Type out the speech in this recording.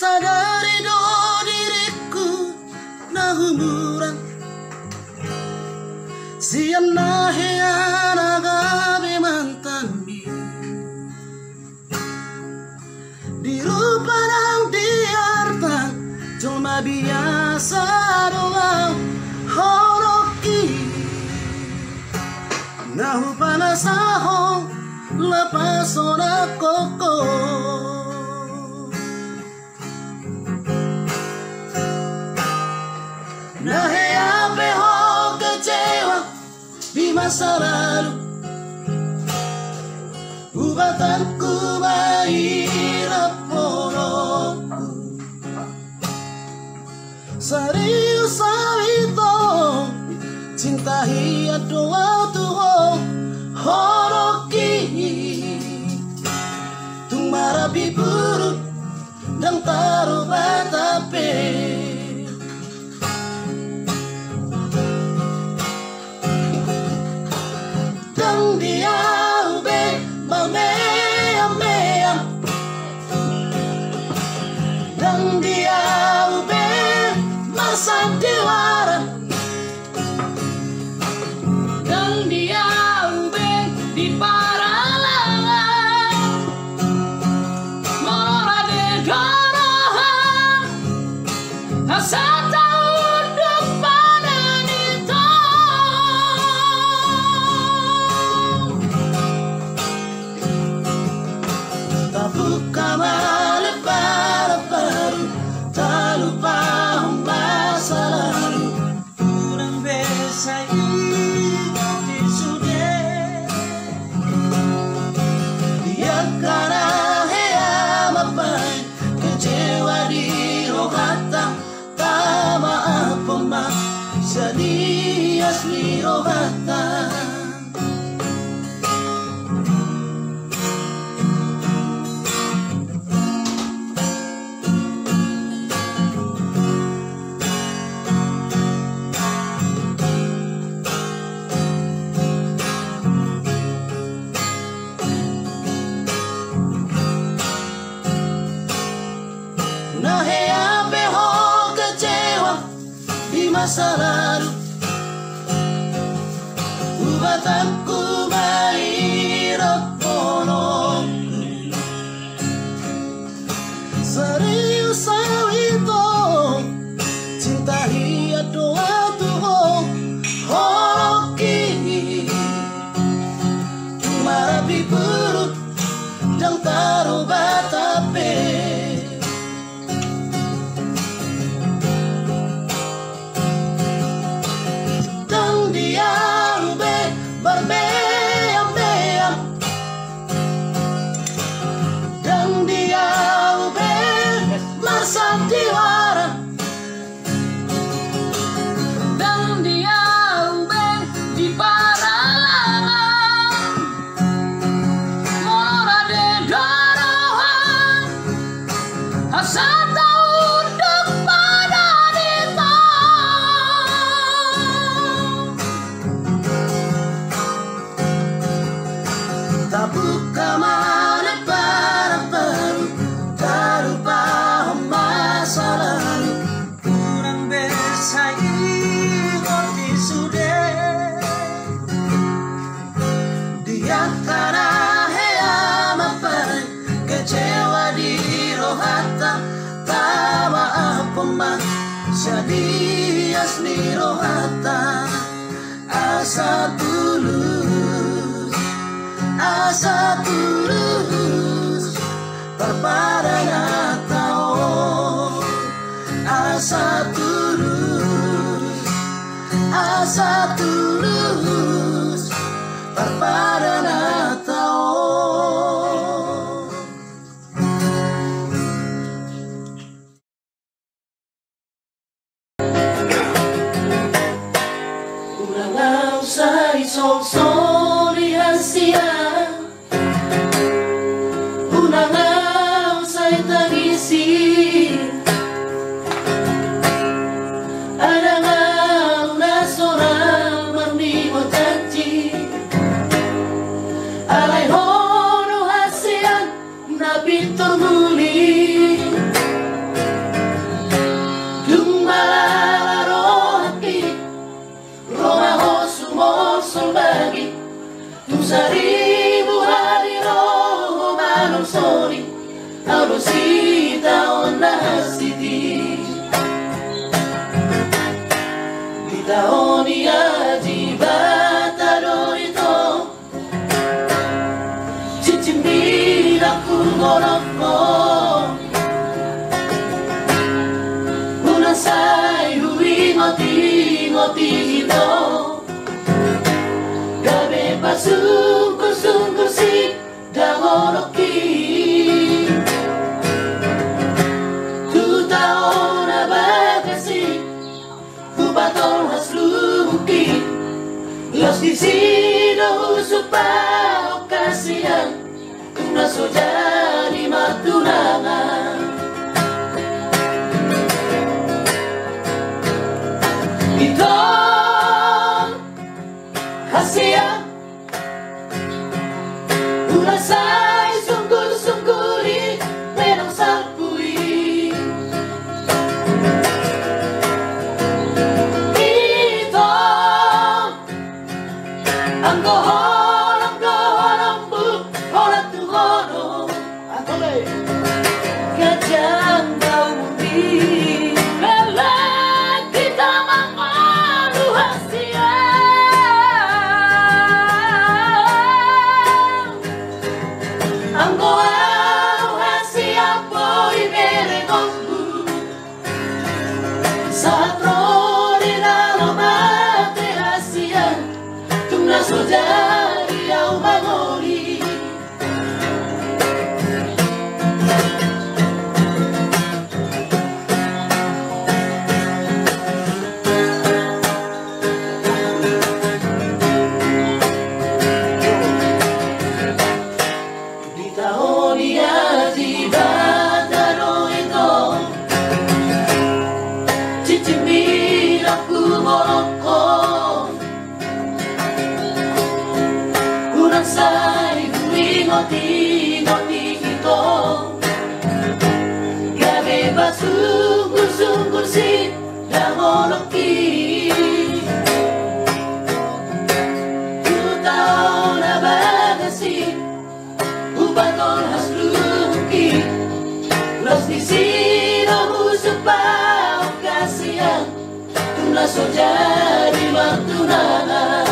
sadari do diriku na humuran sian na hiana gabi mantanmi di rupa ng diartan cuma biasa doang horoki nahu panasahong lepas ora koko nahe ho kecewa di masa lalu ubatanku mahirap porokku serius itu cinta hiat doa tuh horoki tung marabi buruk dan taruh batape dan dia ube mamea dan dia ube masa diwara dan dia ube di paralangan mora de garahan asa tahun depan itu tak buka malam baru tak lupa masa lalu kurang bisa ingat sudah dia karena hea mapai kecewa di rohata tak maaf pemak sedih asli rohata nahe ape ho kecewa di masa lalu ubatanku mahirap porokku serius itu cinta hiat doa tuh horoki marabi buruk dan taruh batape dan dia ube masa diwara dan dia ube di paralangan mora de garahan asa tahun depan itu tak buka mana baru tak lupa masa lalu kurang bisa ingat sudah dia karena hea mapai kecewa di rohata tak maaf pemak sedih asli rohata asa tulus perpada natao asa tulus perpada natao ulang usai sol di hasia unang usay tagisi alangaw na soral marnigo tanti alay hono hasian na pintor muli seribu hari roh manong sori Aulo sita ona siti Di tahun iaji bata dorito Cicimbira kurgoroko Unang say huwi ngoti ito Gabi pasungkur si dangoroki Tutao na bagasi Kubatol hasluki Los di sino usupa okasian Kung naso jadi matunangan Ito Hasian Ulasay sungkul-sungkuli Menang salpui Ito Ang gohon ang bu Horat tuhoro Kajang kau mundi Belak kita mengadu hasian Ang gohau hasian po imerengosmu Saat roh di dalam hati hasian Tumna sojari au mangoli Di tahun iaji bata dorito Cicimbira kurgoroko Unang say huwi ngoti ito Gabi pasungkur si dangoroki Tutao na bagasi Ubatol hasluki Los di sino usupa okasian Tumla so jadi matunangan